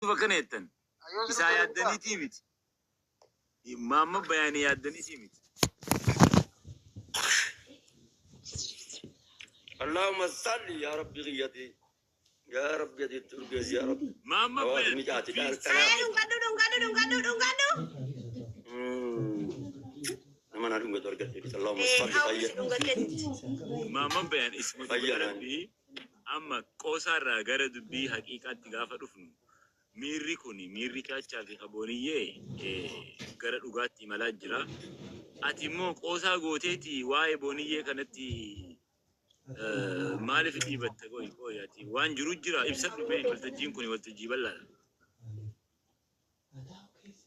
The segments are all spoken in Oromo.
فكنيتن إساء يدني تيمت ماما بياني يدني تيمت اللهم صل يا ربي غيتي يا رب يدي ترجز يا رب ماما بياني mana dunga dorga اللهم صل ماما بيان اسمه ربي أما قصار غير دبي حقيقة تجافة رفنو ميري كوني ميري كاتشا في خبونية غير لغاتي ملاجرا أتيمو قصا غوتيتي واي بونية كانتي مالي في تيبت كوي أتي وان جروجرا إبسط بين والتجين كوني والتجيب الله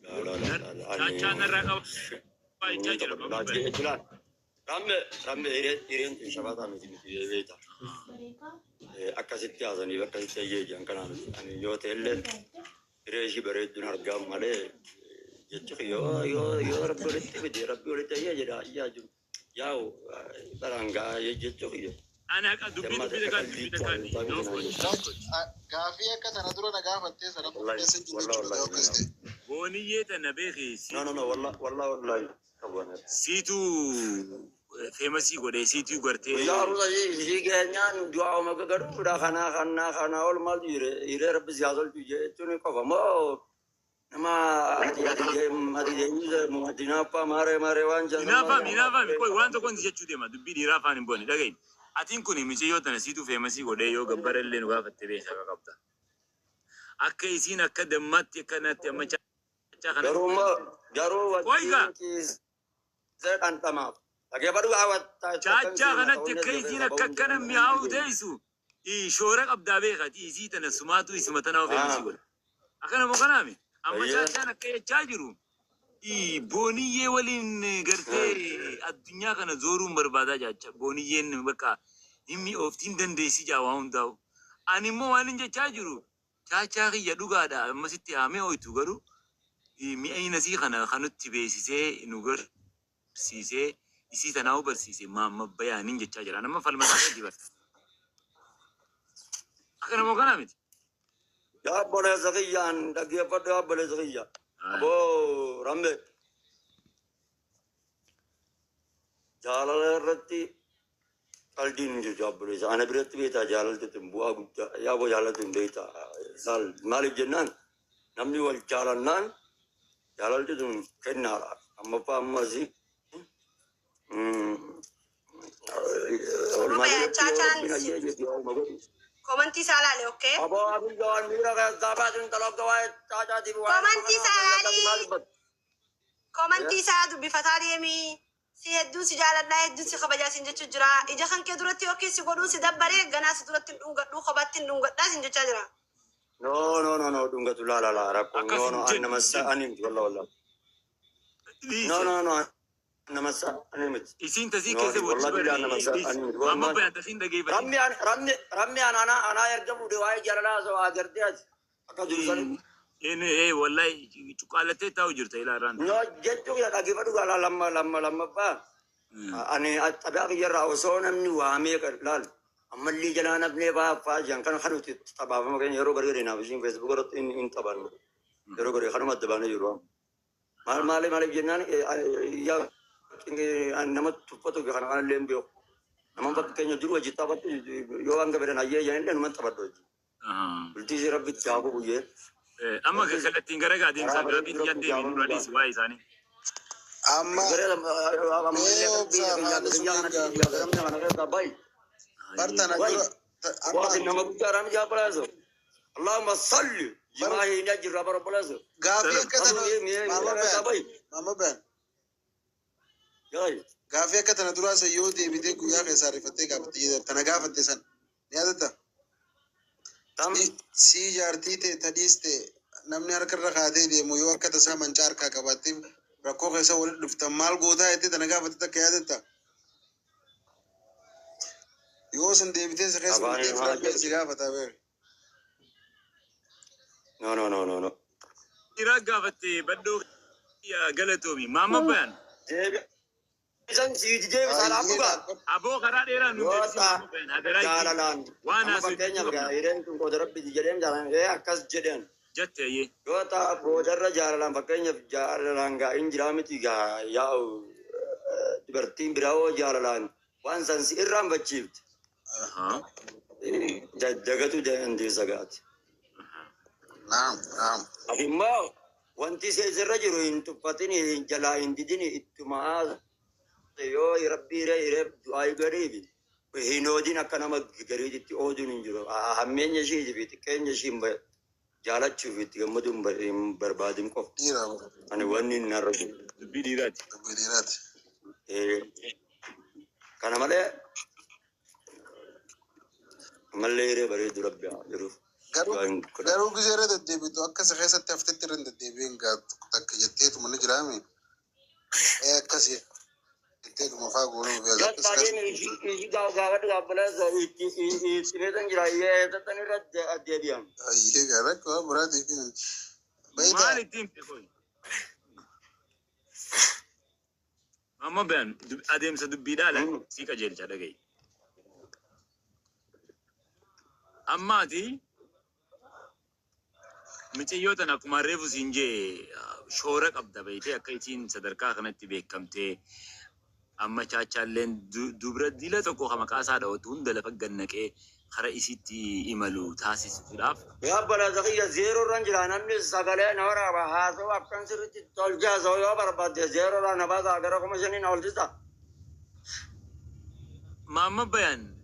لا كاتشا نرقب باي تاجر ماما بيان رامي إيرين شبابا ميتي بيتا أكاسيتي أزاني بكاسيتي يجي أنكنا يعني يوتيل ريشي بريد نرجع ماله يجي يو ربي ولتي بدي ربي ولتي يجي ياو برانغا يجي أنا دبي دكاني كافية كذا ندرو نجافة تيسا نبغى سنجي بونية النبي والله سيتو فيمسي غودي سيتو غرتي يا الله يجينيان دعاء ما كقدر ودا خنا أول ما يرى رب زيادة تيجي توني كفما ما أدي مدينة با ماري وانجا مينافا كوي وانتو كون زيادة شو ما دبي ديرا فاني بوني دعين أتين كوني ميشيو تنسيتو فيمسي غودي يو غبر اللي نوقف التبيه سكا كابتا أكيسين أكدمات كانت ما جارو كويكا زاد أنت ما لكن بدو عوض جاجا كانت كيسين ككنا مياو دايسو شورك أبدا بيخاتي زيتنا سماتو اسمتنا وفيمسي غودي أكنا مكانامي أما جاجا نكيا جاجرو بونية ولين غرتي الدنيا كنا زورو مربادا جاجا بونية نبكا إمي أوفتين دنديسي جاواون داو أنيمو وانين جاجرو جاجا كي يدوغا دا مسيتي آمي أويتو غرو مي أي نسي خانو تبيسيسي نوغر سيسي إسي تناو برسيسي ما بيانين جاجرا أنا ما فالمسا دي برس أكنا مكانامي يا بولي زغيان دقيا بدو يا بولي زغيان أبو رمي جالال رتي الدين جو جابولي أنا بريت بيتا جالال تتمبوا أقول يا أبو جالال تنبيتا سال مالك جنان نمني والجالال نان جالال تتم كنارا أما فا مزي Komanti salale, okay? Abo abi jawan mira kaya dapat yung talog kawai caca di bawah. Komanti salali. Komanti sa du bifatari mi si heddu si jalan na heddu si kabaja sinja chujra. Ija kan ke durati okay si godu si dabbare gana si durati dungat du kabatin dungat da sinja chujra. No dungat la rakko no anna masa anim wallah. No أنا مسا أنا مت. إسين تزيك كذا والله أنا مسا أنا ما بيعتقين دقيقة. رمي أنا يرجع دواي جرنا سو أجرتي أكادولسان. إيه والله شوكالاتة تاو جرتا إلى ران. نو جتوا يا دقيقة دو قال لما با. أنا أتابع جرا وصونا من وامي كرلال. أما اللي جنا نبني با فاجان كان خلوا تتابع ما كان يروح غيرنا بيجين فيسبوك رت إن تبان. يروح غير خلوا ما تبان يروح. مال جنان يا nama tupato ke kana lembio nama pat kenya duru jita pat yo anga beren aye ya ende nama tabat doji ulti sira bit jago buye amma ke kala tingara ga din sa ga bit yadde min wali swai sani amma bartana amma nama butara mi japala so Allahumma salli jima hi najir rabar bolazo gafiya katana mama ben gaafii akka tana duraasa yoo deebitee guyyaa keessaa rifattee gaafattee jedhan tana gaafatte san ni yaadatta si jaartii ta'e tadhiis ta'e namni harkarra kaatee deemu yoo akka tasaa mancaa harkaa qabaattee rakkoo keessa walitti dhuftan maal gootaa jettee tana gaafatte takka yaadatta yoo san deebitee si keessa walitti fudhattee si gaafata beeku. No. Ira gaafatte baddoo galatoomi maama bayan. Isan si James salah buka. Abo kara dera nu jalan. Wana fakenya ga iren tu ko darab di jalan jalan akas jalan. جت أيه yoo ta'a boodarra jaalalaan fakkeenyaaf jaalalaan gaa'in jiraa miti gaa yaa'u dubartiin biraa hoo jaalalaan waan san si irraan bachiifte ها dagatu dandeessa gaati. Naam. Ati immoo wanti seesirra jiru hin tuffatin jalaa hin didin ittuma yoo rabbii hiree du'aa gariifi hin oodin akka nama gariitti ooduun hin jiru. Hammeenya ishiiti fi xiqqeenya ishii jaalachuuf itti gammadu hin barbaadin qofa. Dhiira. Ani wanni hin narra jiru. بديرات Dubbii dhiiraati. Kana malee ammallee hiree bareedu rabbi haa jiruuf. Garuu gisee irra deddeebitu akka isa keessatti haftetti irra deddeebiin takka jetteetuma ni jiraami. Akkasii jetteetuma faa goonuu fi Baay'een ishii gaafadhu gaabbalaa itti beekan jira yeessatan irra deebi'an. Ayyee gaara akka waan biraatiif مال التيم تقول أما بين أديم سدبي دالا سيكا جيل جادا جاي أما تي متيوتا نكما ريفو سينجي شورك أبدا بيتي أكايتين صدركا خنتي بيكمتي أما چاچا لين دوبرا ديلا تكو خمكاسا دوتون دل فقنكي خرا إسيتي إمالو تاسيس فلاف Yaabbala zakiya zeeroo irraan jira namni sagalee na waraaba haa ta'u akkan sirriitti tolchaasa yoo barbaadde zeeroo irraa na baasa gara 5,000 na olchisa. ماما بيان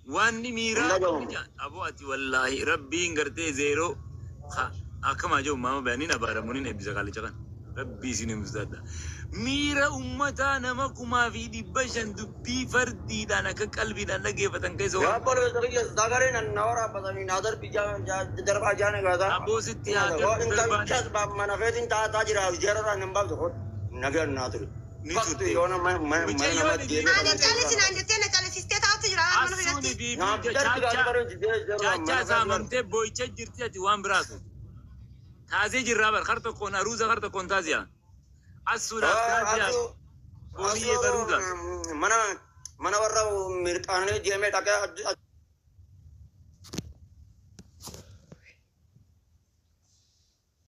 واني ميرا Nagamu. أبو أتي والله ربي إنغرتي زيرو أكما جو ماما بيانين أبارا منين إبزا قالي جغان ربي سيني مزدادا ميرا أمتا نمكما في دي بشن دبي فردي دانا كقلبي دانا كيفتن كيسو Yaabbala zakiya sagalee na waraabbatanii na darbi darbaa jaane gaata. أبو ستي Yoo هاتر inta دربان chas mana feetiin taataa jira zeeroo irraa hin baaftu kun nagaan naa ture. Faktu yoo nama nama deemee. Ani caalisi naan jettee na caalisiistee taa'utti jira waan mana أسوني biratti. في Naaf بيجا daddi gaata چاچا bareedu zeeroo چاچا سامنتي بويچة جرتي أتي وان براسو تازي جرابر خرطة كون أروزا خرطة كون تازيا أسونا تازيا بوني يبرودا mana warra mirqaanee deemee dhaqee